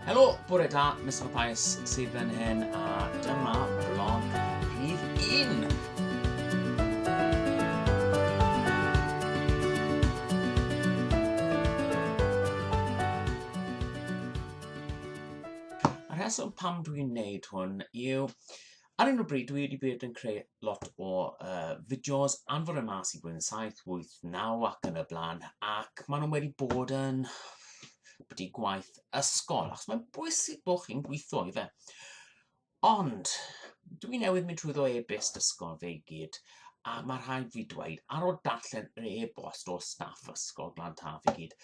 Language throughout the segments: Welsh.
Helo, bore da, Mr Mathias sydd fan hyn a dyma vlog rhif 1. Y rheswm pam dwi'n neud hwn yw, ar un o bryd dwi wedi bod yn creu lot o fideos anfon y mas I blwyddyn 7, 8, 9 ac yn y blaen, ac maen nhw wedi bod yn byti gwaith ysgol, achos mae'n bwysig bod chi'n gweithio I fe. Ond, dwi newydd mynd trwyddo e-byst ysgol fe I gyd, a mae rhaid fi dweud, ar ôl darllen yr e-bost o staff ysgol Glantaf I gyd,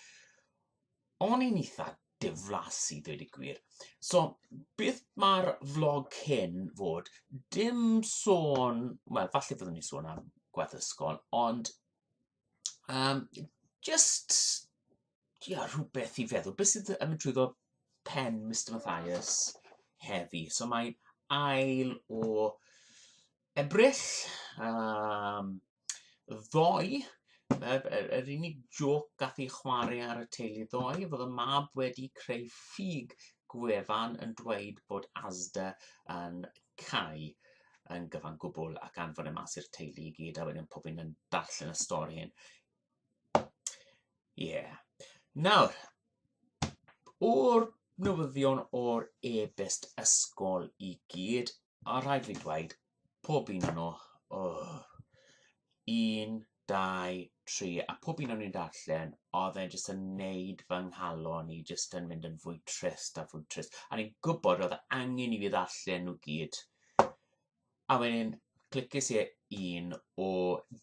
o'n i'n eitha diflasu ddweud y gwir. So, beth mae'r vlog hyn fod, dim sôn, wel, falle fyddwn ni sôn am gwaith ysgol, ond just rhywbeth I feddwl. Beth sydd yn mynd trwyddo pen Mr Mathias heddi. So mae ail o Ebrill, ddoe, yr unig joc gath I chwarae ar y teulu ddoe, fod y mab wedi creu ffug gwefan yn dweud bod Asda yn cau yn gyfan gwbl ac anfon y mas i'r teulu I gyd, a wedyn pob un yn darllen y stori hyn. Nawr, o'r newyddion o'r e-byst ysgol I gyd, a rhaid fi dweud, pob un o'n nhw, 1, 2, 3, a pob un o'n i'n darllen, oedd e'n jyst yn neud fy nghalon I jyst yn mynd yn fwy trist a fwy trist. A ni'n gwybod oedd angen I fi ddarllen nhw gyd. A wedyn, clicis I un o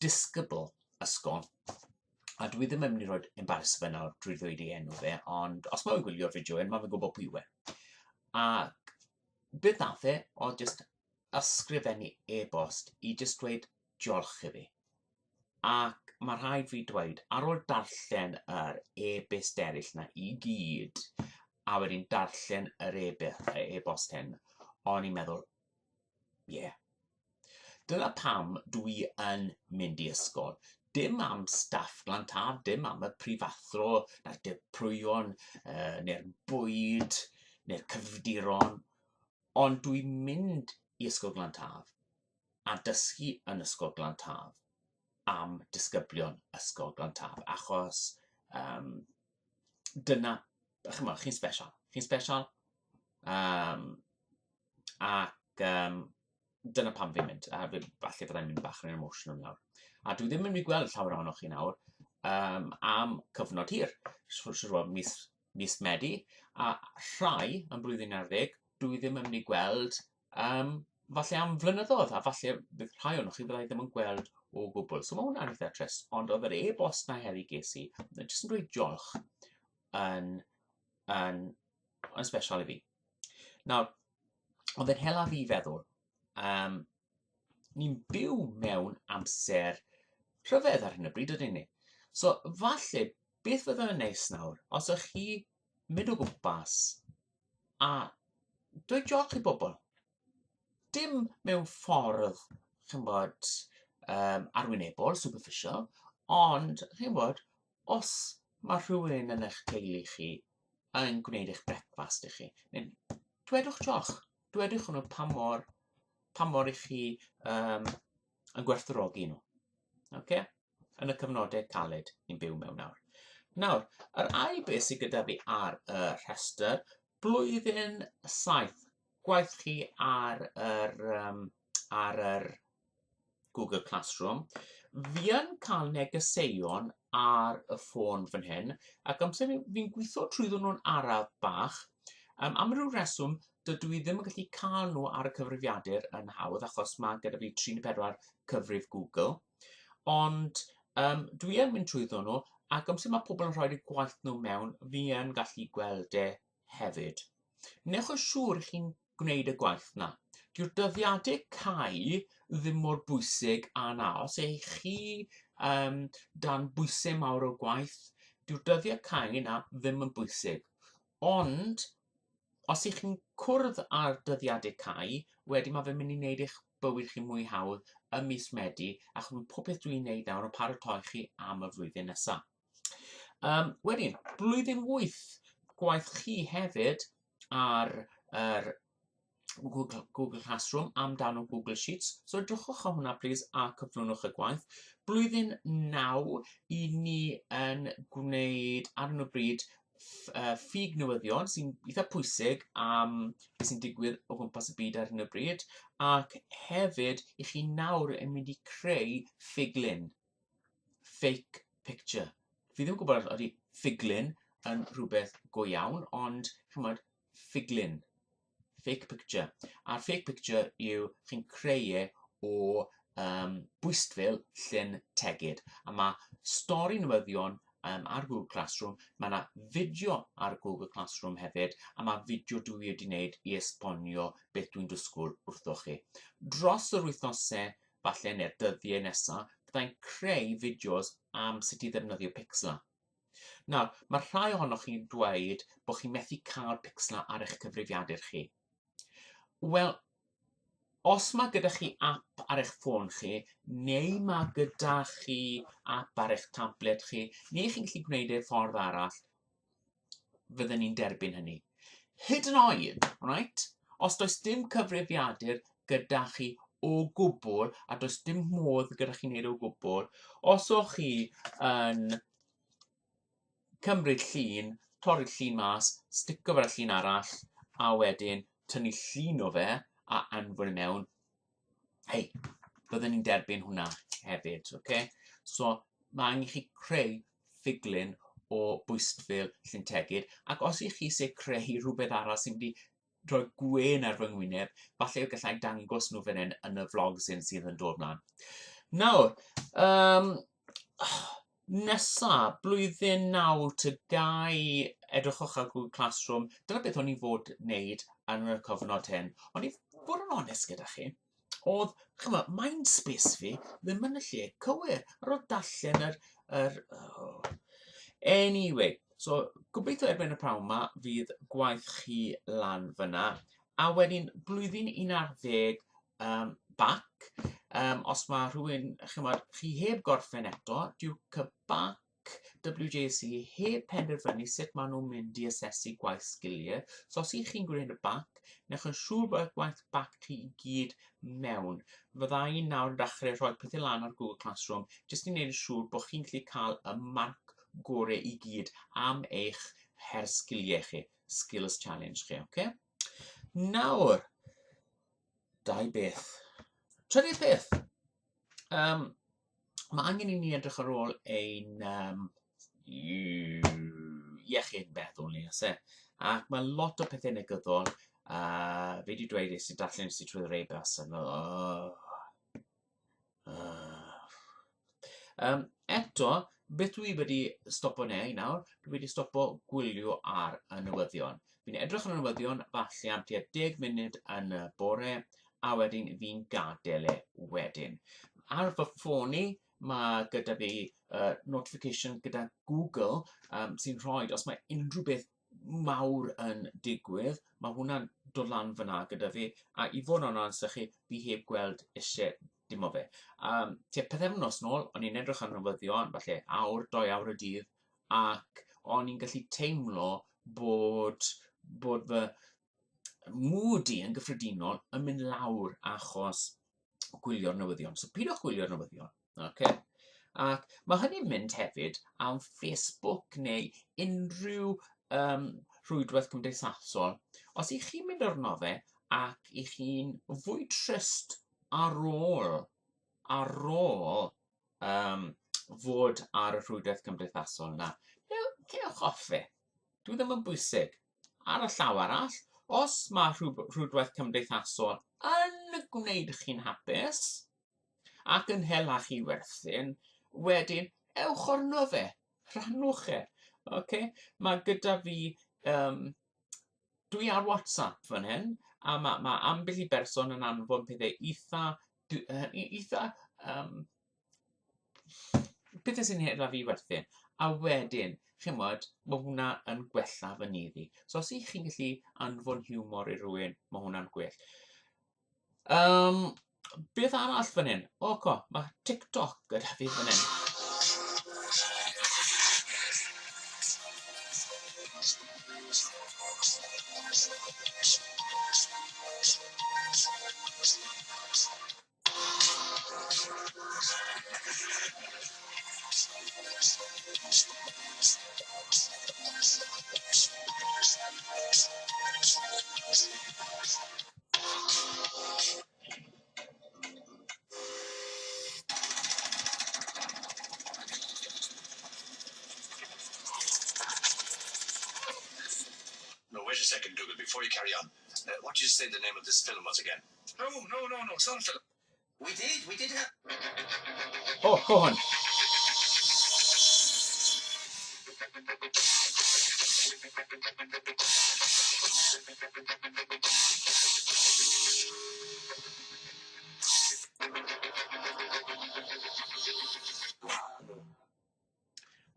disgybl ysgol, a dwi ddim yn mynd I roi embarrass fe nawr drwy ddweud ei enw fe, ond os mae'n gwylio'r fideo hyn, mae'n gwybod pwy yw e. A beth nath e, oedd jyst ysgrifennu e-bost I jyst dweud diolch I fi. Ac mae rhaid fi dweud, ar ôl darllen yr e-byst eraill na I gyd, a wedyn darllen yr e-bost hyn, o'n i'n meddwl, dyna pam dwi yn mynd I ysgol. Dim am staff Glantaf, dim am y prifathro, na'r deprwyon, neu'r bwyd, neu'r cyfrifiaduron, ond dwi'n mynd I ysgol Glantaf a dysgu yn ysgol Glantaf am disgyblion ysgol Glantaf, achos dyna, chi'n special. Chi'n special, ac dyna pam fi'n mynd, a falle byddai'n mynd bach yn emotional nawr. A dwi ddim yn mynd I gweld llawer ohonoch chi nawr am cyfnod hir, mis Medi, a rhai yn blwyddyn 10, dwi ddim yn mynd I gweld falle am flynyddoedd, a falle bydd rhai ohonoch chi byddai ddim yn gweld o gwbl. So mae hwnna'n eitha trist, ond oedd yr e-bost na heddi ges I, jyst yn dweud diolch yn special I fi. Nawr, oedd e'n hela fi feddwl, ni'n byw mewn amser rhyfedd ar hyn o bryd ydyn ni. So, falle, beth fydd yn neis nawr, os ych chi mynd o gwmpas a dweud diolch I bobl. Dim mewn ffordd, chi'n bod, arwynebol, superficial, ond, chi'n bod, os mae rhywun yn eich teulu chi yn gwneud eich brecfast I chi, dwedwch diolch. Dwedwch nhw pa mor I chi yn gwerthfawrogi nhw. Okay? Yn y cyfnodau caled ni'n byw mewn nawr. Nawr, yr ail beth sydd gyda fi ar y rhestr, blwyddyn 7, gwaith chi ar yr Google Classroom, fi yn cael negeseuon ar y ffôn fan hyn, ac amser fi'n gweithio trwyddyn nhw'n araf bach, am ryw reswm, dydw I ddim yn gallu cael nhw ar y cyfrifiadur yn hawdd, achos mae gyda fi 34 cyfrif Google, ond dwi yn mynd trwyddo nhw, ac amser mae pobl yn rhoi gwaith nhw mewn, fi yn gallu gweld e hefyd. Newch yn siŵr chi'n gwneud y gwaith na. Dyw'r dyddiadau cau ddim mor bwysig a na. Os eich chi dan bwysau mawr o gwaith, dyw'r dyddiau cau na ddim yn bwysig. Ond, os ych chi'n cwrdd ar dyddiadau cau, wedyn mae fe'n mynd I wneud eich bywyd chi mwy hawdd ym mis Medi, achos mae pob beth dwi'n neud nawr yn paratoi chi am y flwyddyn nesaf. Wedyn, blwyddyn 8, gwaith chi hefyd ar Google Classroom amdano Google Sheets. So edrychwch ar hwnna plis a cyflwynwch y gwaith. Blwyddyn 9 i ni yn gwneud ar hyn o bryd ffug newyddion sy'n eitha pwysig am beth sy'n digwydd o gwmpas y byd ar hyn o bryd, ac hefyd i chi nawr yn mynd i creu ffuglen, fake picture. Fi ddim yn gwybod ydy ffuglen yn rhywbeth go iawn, ond chymod, ffuglen, fake picture. A'r fake picture yw chi'n creu o bwystfil llyn tegid. A mae stori newyddion ar Google Classroom, mae yna fideo ar Google Classroom hefyd, a mae fideo dwi wedi wneud i esbonio beth dwi'n dysgwyl wrthoch chi. Dros yr wythnosau, falle neu'r dyddiau nesaf, byddai'n creu fideos am sut i ddefnyddio Pixel. Nawr, mae rhai ohonoch chi'n dweud bod chi'n methu cael Pixel ar eich cyfrifiadur chi. Wel, os mae gyda chi app ar eich ffôn chi, neu mae gyda chi app ar eich tablet chi, neu chi'n gallu gwneud e ffordd arall, fydden ni'n derbyn hynny. Hyd yn oed, right? Os does dim cyfrifiadur gyda chi o gwbl, a does dim modd gyda chi wneud o gwbl, os o'ch chi yn cymryd llun, torri'r llun mas, stico fe'r llun arall, a wedyn tynnu llun o fe a anfon i mewn, hei, byddwn ni'n derbyn hwnna hefyd, okay? So, mae angen chi creu ffuglen o bwystfil llyn tegid, ac os i chi eisiau creu rhywbeth arall sy'n mynd i rhoi gwen ar fy ngwyneb, falle yw gallai dangos nhw fan hyn yn y vlogs sydd yn dod mlaen. Nawr, nesa, blwyddyn 9 tygau edrychwch ar Google Classroom. Dyna beth o'n i fod wneud yn y cyfnod hyn. Ond i fod yn onest gyda chi, oedd, chyma, mindspace fi ddim yn y lle cywir. Ar ôl darllen Anyway, so gobeithio erbyn y pnawn yma fydd gwaith chi lan fyna. A wedyn blwyddyn 11 bac. Os mae rhywun, chymod, chi heb gorffen eto, diolchgarwch WJC heb penderfynu sut maen nhw'n mynd i asesu gwaith sgiliau. So os chi'n gwneud y bac, newch yn siŵr bod y gwaith bac chi i gyd mewn. Fydda i nawr yn dechrau rhoi pethau lan ar Google Classroom, jyst i wneud yn siŵr bod chi'n gallu cael y marc gorau i gyd am eich her sgiliau chi, Skills Challenge chi, okay? Nawr, dau beth. Trydydd beth. Mae angen i ni edrych ar ôl ein iechyd meddwl ni, ac mae lot o pethau negyddol. Fe wedi dweud sy'n darllen sy'n trwy'r Reis yn eto, beth dwi wedi stopo neu nawr, dwi wedi stopo gwylio ar y newyddion. Fi'n edrych ar y newyddion falle am tua 10 munud yn y bore, a wedyn fi'n gadael e wedyn. Ar fy ffôn i, mae gyda fi notification gyda Google sy'n rhoi, os mae unrhyw beth mawr yn digwydd, mae hwnna'n dod lan fyna gyda fi, a i fod yn onest chi, fi heb gweld eisiau dim o fe. Tua pythefnos nôl, o'n i'n edrych ar newyddion, falle awr, 2 awr y dydd, ac o'n i'n gallu teimlo bod fy mood i yn gyffredinol yn mynd lawr achos gwylio'r newyddion. So pidwch gwylio'r newyddion. Okay? Ac mae hynny'n mynd hefyd am Facebook neu unrhyw rhwydwaith cymdeithasol. Os i chi'n mynd arno fe ac i chi'n fwy trist ar ôl fod ar y rhwydwaith cymdeithasol na, gewch off fe. Dwi ddim yn bwysig. Ar y llaw arall, os mae rhwydwaith cymdeithasol yn gwneud chi'n hapus ac yn hela chi werthyn, wedyn ewch arno fe, rhannwch e. Okay? Mae gyda fi, dwi ar WhatsApp fan hyn, a mae ambell i berson yn anfon pethau pethau sy'n hela fi werthyn. A wedyn, chymod, mae hwnna yn gwella fy niddi. So os i chi'n gallu anfon hiwmor i rywun, mae hwnna'n gwell. Beth arall fan hyn? Mae TikTok gyda fi fan hyn. No, wait a second, Dougal, before you carry on. What did you say the name of this film was again? No, it's not a film. We did have... Oh, go on.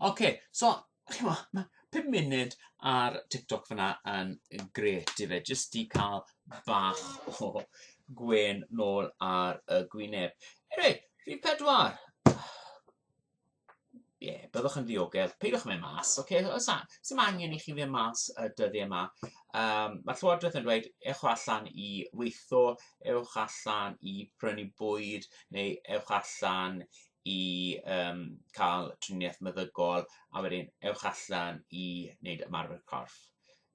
Okay, so, mae 5 munud ar TikTok fyna yn gret i fe, jyst i cael bach o gwen nôl ar y gwyneb. Anyway, rhif 4. Byddwch yn ddiogel, peidwch mynd mas, sy'n angen i chi fynd mas y dyddiau yma. Mae'r Llywodraeth yn dweud, ewch allan i weithio, ewch allan i prynu bwyd, neu ewch allan i cael triniaeth meddygol, a wedyn ewch allan i wneud ymarfer corff.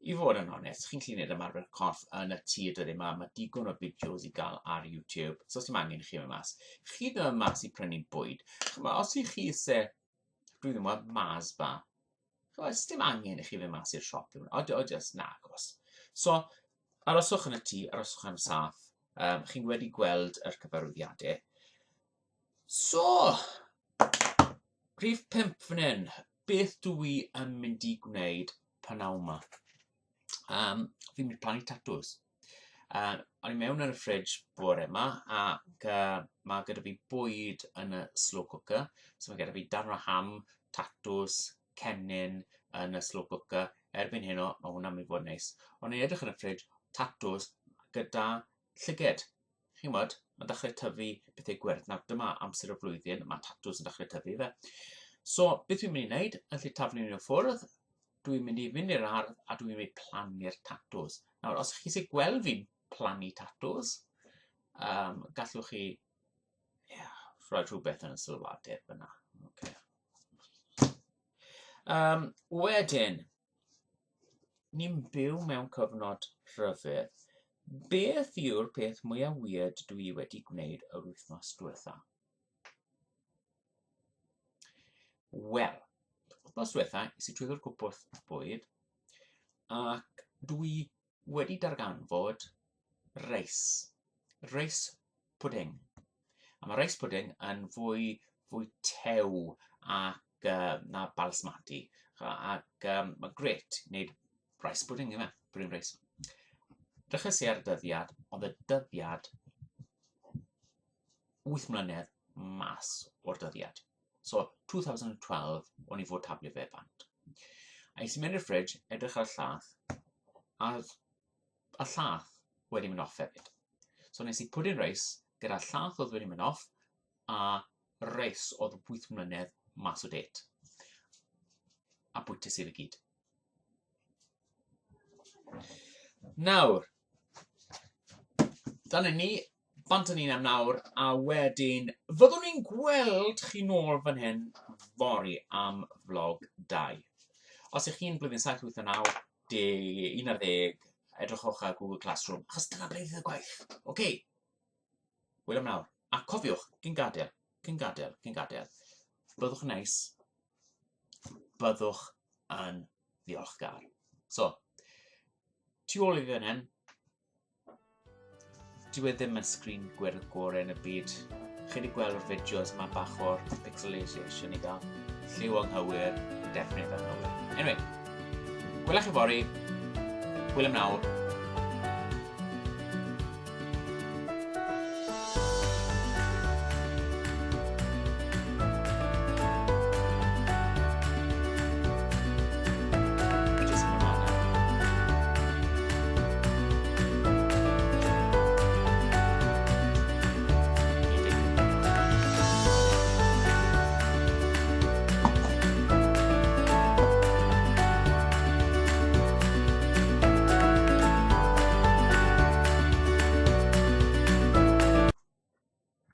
I fod yn onest, chi'n gallu gwneud ymarfer corff yn y tŷ dyddiau yma, mae digon o fideos i gael ar YouTube, so sy'n angen i chi fynd mas. Chi ddim yn mas i prynu bwyd. Os i chi dwi ddim yn mas ba. Oes dim angen i chi fynd mas i'r siop. O just nagos. So, aroswch yn y tŷ, aroswch yn y saff. Chi'n wedi gweld yr cyfarwyddiadau. So, rhif 5 fan hyn. Beth dwi yn mynd i gwneud pnawn yma? Fi'n mynd i plannu tatws. O'n i mewn yn y ffridge bore yma, ac mae gyda fi bwyd yn y slow cooker. So mae gyda fi darn o ham, tatws, cennin yn y slow cooker. Erbyn heno, mae hwnna'n mynd i fod neis. O'n i'n edrych yn y ffridge, tatws gyda llyged. Chi'n gwybod, mae'n dechrau tyfu bethau gwyrdd. Nawr, dyma amser y flwyddyn, mae tatws yn dechrau tyfu fe. So, beth dwi'n mynd i wneud, yn lle taflu nhw ffwrdd, dwi'n mynd i fynd i'r ardd a dwi'n mynd i plannu'r tatws. Nawr, os chi sy'n gweld fi'n plannu tatws, gallwch chi rhoi rhywbeth yn y sylwadau fyna. Wedyn, ni'n byw mewn cyfnod rhyfedd. Beth yw'r peth mwyaf weird dwi wedi gwneud yr wythnos diwethaf? Wel, wythnos diwethaf, is i trwy'r cwpwth bwyd, ac dwi wedi darganfod Reis pudding. A mae Reis pudding yn fwy tew ac na balsmati. Ac mae'n gret wneud rice pudding yma, pudding Reis. Drychais i ar y dyddiad, ond y dyddiad 8 mlynedd mas o'r dyddiad. So, 2012, o'n i fod tablu fe bant. A is i mewn i'r ffridge, edrych ar y llath, a y llath wedi mynd off hefyd. So nes i pudding Reis gyda llath oedd wedi mynd off a Reis oedd 8 mlynedd mas o det. A bwytis i fe gyd. Nawr, dyna ni, bant yn un am nawr, a wedyn fyddwn ni'n gweld chi nôl fan hyn fori am vlog 2. Os ych chi'n blwyddyn 7, 8, 9, 11, edrychwch ar Google Classroom, achos dyna ble fydd y gwaith. Oce. Wyl am nawr. A cofiwch, cyn gadael. Byddwch yn neis. Byddwch yn ddiolchgar. So, tu ôl i fan hyn, dyw e ddim yn sgrin gwyrdd gorau yn y byd. Chi wedi gweld o'r fideos, mae bach o'r pixelation i gael. Lliw anghywir, definitely anghywir. Anyway, gwylech chi fori, wyl am nawr,